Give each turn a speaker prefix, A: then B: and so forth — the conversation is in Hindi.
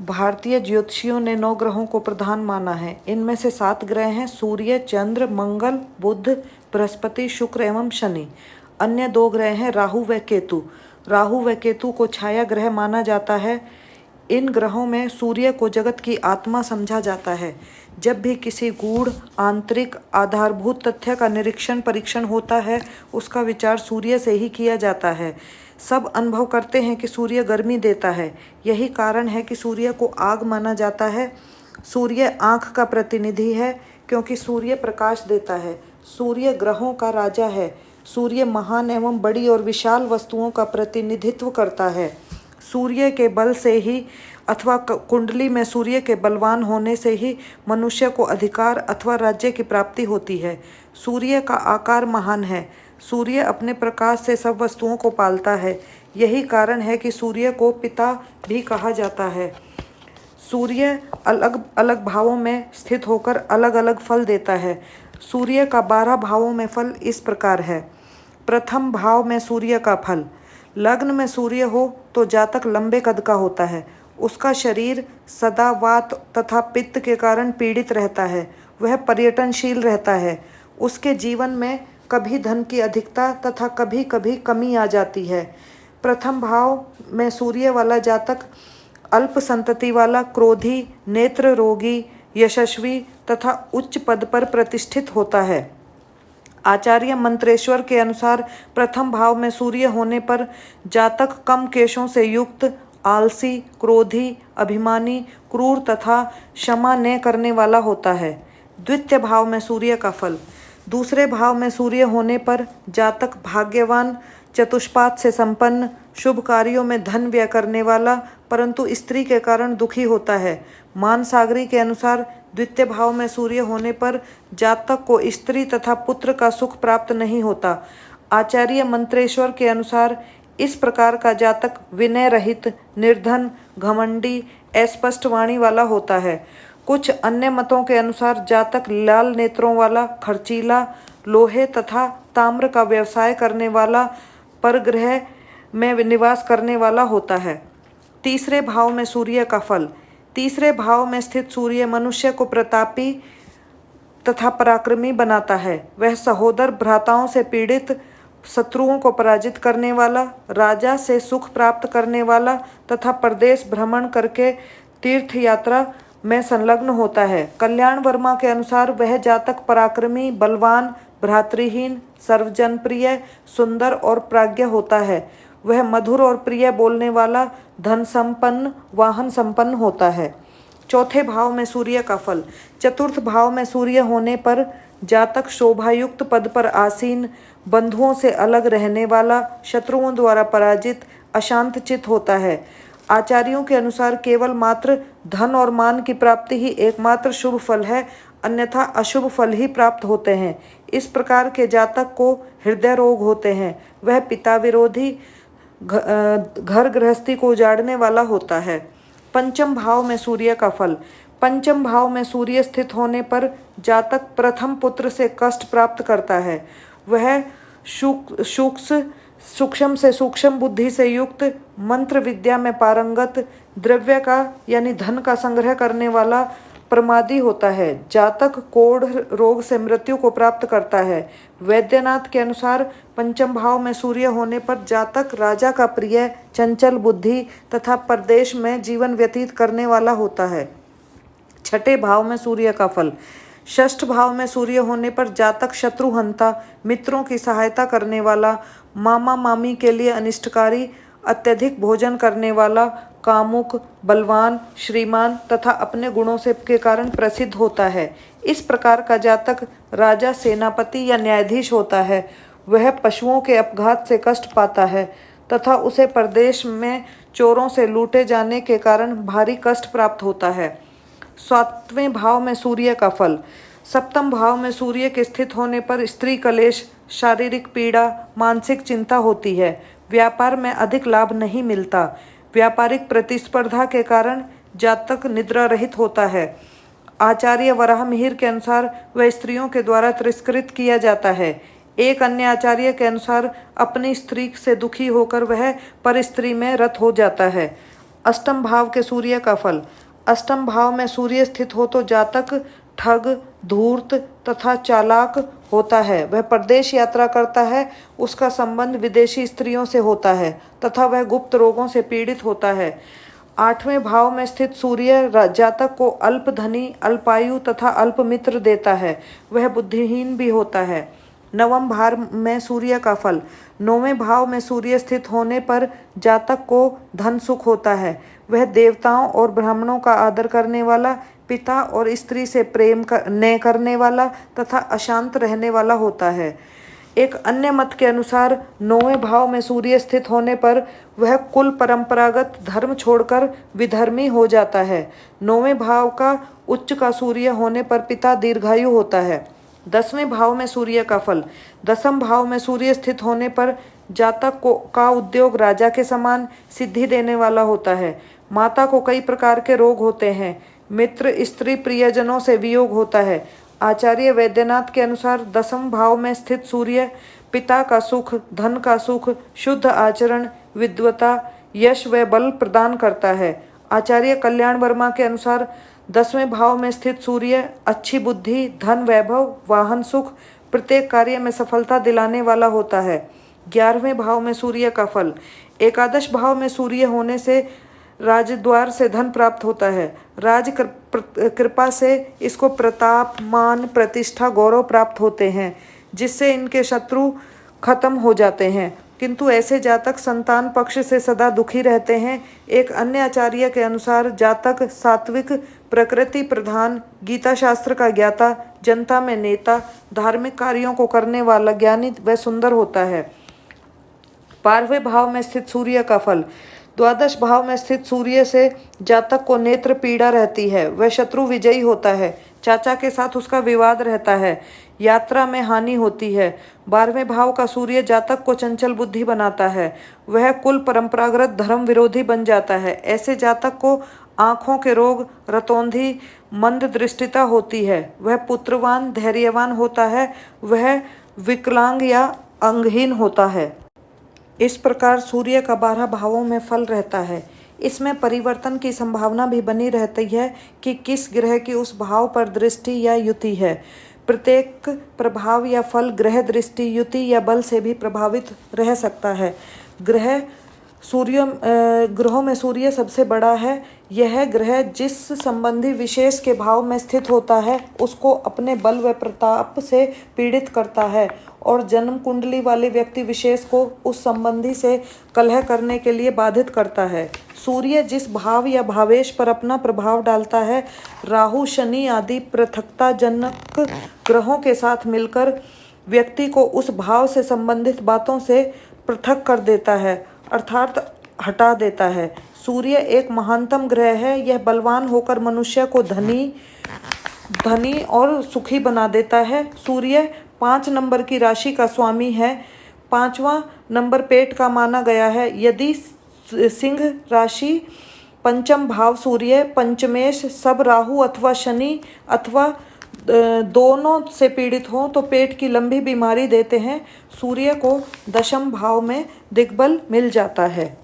A: भारतीय ज्योतिषियों ने 9 ग्रहों को प्रधान माना है। इनमें से 7 ग्रह हैं सूर्य, चंद्र, मंगल, बुध, बृहस्पति, शुक्र एवं शनि। अन्य 2 ग्रह हैं राहु व केतु। राहु व केतु को छाया ग्रह माना जाता है। इन ग्रहों में सूर्य को जगत की आत्मा समझा जाता है। जब भी किसी गूढ़, आंतरिक, आधारभूत तथ्य का निरीक्षण परीक्षण होता है, उसका विचार सूर्य से ही किया जाता है। सब अनुभव करते हैं कि सूर्य गर्मी देता है। यही कारण है कि सूर्य को आग माना जाता है। सूर्य आँख का प्रतिनिधि है क्योंकि सूर्य प्रकाश देता है। सूर्य ग्रहों का राजा है। सूर्य महान एवं बड़ी और विशाल वस्तुओं का प्रतिनिधित्व करता है। सूर्य के बल से ही अथवा कुंडली में सूर्य के बलवान होने से ही मनुष्य को अधिकार अथवा राज्य की प्राप्ति होती है। सूर्य का आकार महान है। सूर्य अपने प्रकाश से सब वस्तुओं को पालता है। यही कारण है कि सूर्य को पिता भी कहा जाता है। सूर्य अलग अलग भावों में स्थित होकर अलग अलग फल देता है। सूर्य का 12 भावों में फल इस प्रकार है। प्रथम भाव में सूर्य का फल। लग्न में सूर्य हो तो जातक लंबे कद का होता है। उसका शरीर सदा वात तथा पित्त के कारण पीड़ित रहता है। वह पर्यटनशील रहता है। उसके जीवन में कभी धन की अधिकता तथा कभी कभी कमी आ जाती है। प्रथम भाव में सूर्य वाला जातक अल्प संतति वाला, क्रोधी, नेत्र रोगी, यशस्वी तथा उच्च पद पर प्रतिष्ठित होता है। आचार्य मंत्रेश्वर के अनुसार प्रथम भाव में सूर्य होने पर जातक कम केशों से युक्त, आलसी, क्रोधी, अभिमानी, क्रूर तथा क्षमा न करने वाला होता है। द्वितीय भाव में सूर्य का फल। दूसरे भाव में सूर्य होने पर जातक भाग्यवान, चतुष्पाद से संपन्न, शुभ कार्यों में धन व्यय करने वाला, परंतु स्त्री के कारण दुखी होता है। मानसागरी के अनुसार द्वितीय भाव में सूर्य होने पर जातक को स्त्री तथा पुत्र का सुख प्राप्त नहीं होता। आचार्य मंत्रेश्वर के अनुसार इस प्रकार का जातक विनय रहित, निर्धन, घमंडी, अस्पष्ट वाणी वाला होता है। कुछ अन्य मतों के अनुसार जातक लाल नेत्रों वाला, खर्चीला, लोहे तथा ताम्र का व्यवसाय करने वाला, परग्रह में निवास करने वाला होता है। तीसरे भाव में सूर्य का फल। तीसरे भाव में स्थित सूर्य मनुष्य को प्रतापी तथा पराक्रमी बनाता है। वह सहोदर भ्राताओं से पीड़ित, शत्रुओं को पराजित करने वाला, राजा से सुख प्राप्त करने वाला तथा प्रदेश भ्रमण करके तीर्थ यात्रा में संलग्न होता है। कल्याण वर्मा के अनुसार वह जातक पराक्रमी, बलवान, भ्रातृहीन, सर्वजनप्रिय, सुंदर और प्राज्ञ होता है। वह मधुर और प्रिय बोलने वाला, धन संपन्न, वाहन संपन्न होता है। चौथे भाव में सूर्य का फल। चतुर्थ भाव में सूर्य होने पर जातक शोभायुक्त पद पर आसीन, बंधुओं से अलग रहने वाला, शत्रुओं द्वारा पराजित, अशांत चित्त होता है। आचार्यों के अनुसार केवल मात्र धन और मान की प्राप्ति ही एकमात्र शुभ फल है, अन्यथा अशुभ फल ही प्राप्त होते हैं। इस प्रकार के जातक को हृदय रोग होते हैं। वह पिता विरोधी, घर गृहस्थी को उजाड़ने वाला होता है। पंचम भाव में सूर्य का फल। पंचम भाव में सूर्य स्थित होने पर जातक प्रथम पुत्र से कष्ट प्राप्त करता है। वह सूक्ष्म से सूक्ष्म बुद्धि से युक्त, मंत्र विद्या में पारंगत, द्रव्य का यानी धन का संग्रह करने वाला, प्रमादी होता है। जातक कोढ़ रोग से मृत्यु को प्राप्त करता है। वैद्यनाथ के अनुसार पंचम भाव में सूर्य होने पर जातक राजा का प्रिय, चंचल बुद्धि तथा परदेश में जीवन व्यतीत करने वाला होता है। छठे भाव में सूर्य का फल। षष्ठ भाव में सूर्य होने पर जातक शत्रुहंता, मित्रों की सहायता करने वाला, मामा मामी के लिए अनिष्टकारी, अत्यधिक भोजन करने वाला, कामुक, बलवान, श्रीमान तथा अपने गुणों से के कारण प्रसिद्ध होता है। इस प्रकार का जातक राजा, सेनापति या न्यायाधीश होता है। वह पशुओं के अपघात से कष्ट पाता है तथा उसे प्रदेश में चोरों से लूटे जाने के कारण भारी कष्ट प्राप्त होता है। सातवें भाव में सूर्य का फल। सप्तम भाव में सूर्य के स्थित होने पर स्त्री कलेश, शारीरिक पीड़ा, मानसिक चिंता होती है। व्यापार में अधिक लाभ नहीं मिलता। व्यापारिक प्रतिस्पर्धा के कारण जातक निद्रा रहित होता है। आचार्य वराहमिहिर के अनुसार वह स्त्रियों के द्वारा तिरस्कृत किया जाता है। एक अन्य आचार्य के अनुसार अपनी स्त्री से दुखी होकर वह पर स्त्री में रत हो जाता है। अष्टम भाव के सूर्य का फल। अष्टम भाव में सूर्य स्थित हो तो जातक ठग, धूर्त तथा चालाक होता है। वह परदेश यात्रा करता है, उसका संबंध विदेशी स्त्रियों से होता है तथा वह गुप्त रोगों से पीड़ित होता है। आठवें भाव में स्थित सूर्य जातक को अल्प धनी, अल्पायु तथा अल्प मित्र देता है। वह बुद्धिहीन भी होता है। नवम भाव में सूर्य का फल। नौवें भाव में सूर्य स्थित होने पर जातक को धन सुख होता है। वह देवताओं और ब्राह्मणों का आदर करने वाला, पिता और स्त्री से प्रेम करने वाला तथा अशांत रहने वाला होता है। एक अन्य मत के अनुसार नौवें भाव में सूर्य स्थित होने पर वह कुल परंपरागत धर्म छोड़कर विधर्मी हो जाता है। नौवें भाव का उच्च का सूर्य होने पर पिता दीर्घायु होता है। 10वें भाव में सूर्य का फल। 10वें भाव में सूर्य स्थित होने पर जातक का उद्योग राजा के समान सिद्धि देने वाला होता है। माता को कई प्रकार के रोग होते हैं। मित्र, स्त्री, प्रियजनों से वियोग होता है। आचार्य वैद्यनाथ के अनुसार 10वें भाव में स्थित सूर्य पिता का सुख, धन का सुख, शुद्ध आचरण, विद्वता, यश व बल प्रदान करता है। आचार्य कल्याण वर्मा के अनुसार 10वें भाव में स्थित सूर्य अच्छी बुद्धि, धन, वैभव, वाहन सुख, प्रत्येक कार्य में सफलता दिलाने वाला होता है। 11वें भाव में सूर्य का फल। एकादश भाव में सूर्य होने से राजद्वार से धन प्राप्त होता है। राज कृपा से इसको प्रताप, मान, प्रतिष्ठा, गौरव प्राप्त होते हैं, जिससे इनके शत्रु खत्म हो जाते हैं। किंतु ऐसे जातक संतान पक्ष से सदा दुखी रहते हैं। एक अन्य आचार्य के अनुसार जातक सात्विक, प्रकृति प्रधान, गीता शास्त्र का ज्ञाता, जनता में नेता, धार्मिक कार्यों को करने वाला, ज्ञानी व सुंदर होता है। 12वें भाव में स्थित सूर्य का फल। द्वादश भाव में स्थित सूर्य से जातक को नेत्र पीड़ा रहती है। वह शत्रु विजयी होता है। चाचा के साथ उसका विवाद रहता है। यात्रा में हानि होती है। 12वें भाव का सूर्य जातक को चंचल बुद्धि बनाता है। वह कुल परंपरागत धर्म विरोधी बन जाता है। ऐसे जातक को आँखों के रोग, रतौंधी, मंद दृष्टिता होती है। वह पुत्रवान, धैर्यवान होता है। वह विकलांग या अंगहीन होता है। इस प्रकार सूर्य का 12 भावों में फल रहता है। इसमें परिवर्तन की संभावना भी बनी रहती है कि किस ग्रह की उस भाव पर दृष्टि या युति है। प्रत्येक प्रभाव या फल ग्रह दृष्टि, युति या बल से भी प्रभावित रह सकता है। ग्रहों में सूर्य सबसे बड़ा है। यह ग्रह जिस संबंधी विशेष के भाव में स्थित होता है उसको अपने बल व प्रताप से पीड़ित करता है और जन्म कुंडली वाले व्यक्ति विशेष को उस संबंधी से कलह करने के लिए बाधित करता है। सूर्य जिस भाव या भावेश पर अपना प्रभाव डालता है, राहु, शनि आदि पृथकताजनक ग्रहों के साथ मिलकर व्यक्ति को उस भाव से संबंधित बातों से पृथक कर देता है, अर्थात हटा देता है। सूर्य एक महानतम ग्रह है। यह बलवान होकर मनुष्य को धनी और सुखी बना देता है। सूर्य 5 नंबर की राशि का स्वामी है। 5वां नंबर पेट का माना गया है। यदि सिंह राशि पंचम भाव सूर्य, पंचमेश सब राहु अथवा शनि अथवा दोनों से पीड़ित हों तो पेट की लंबी बीमारी देते हैं। सूर्य को 10वें भाव में दिग्बल मिल जाता है।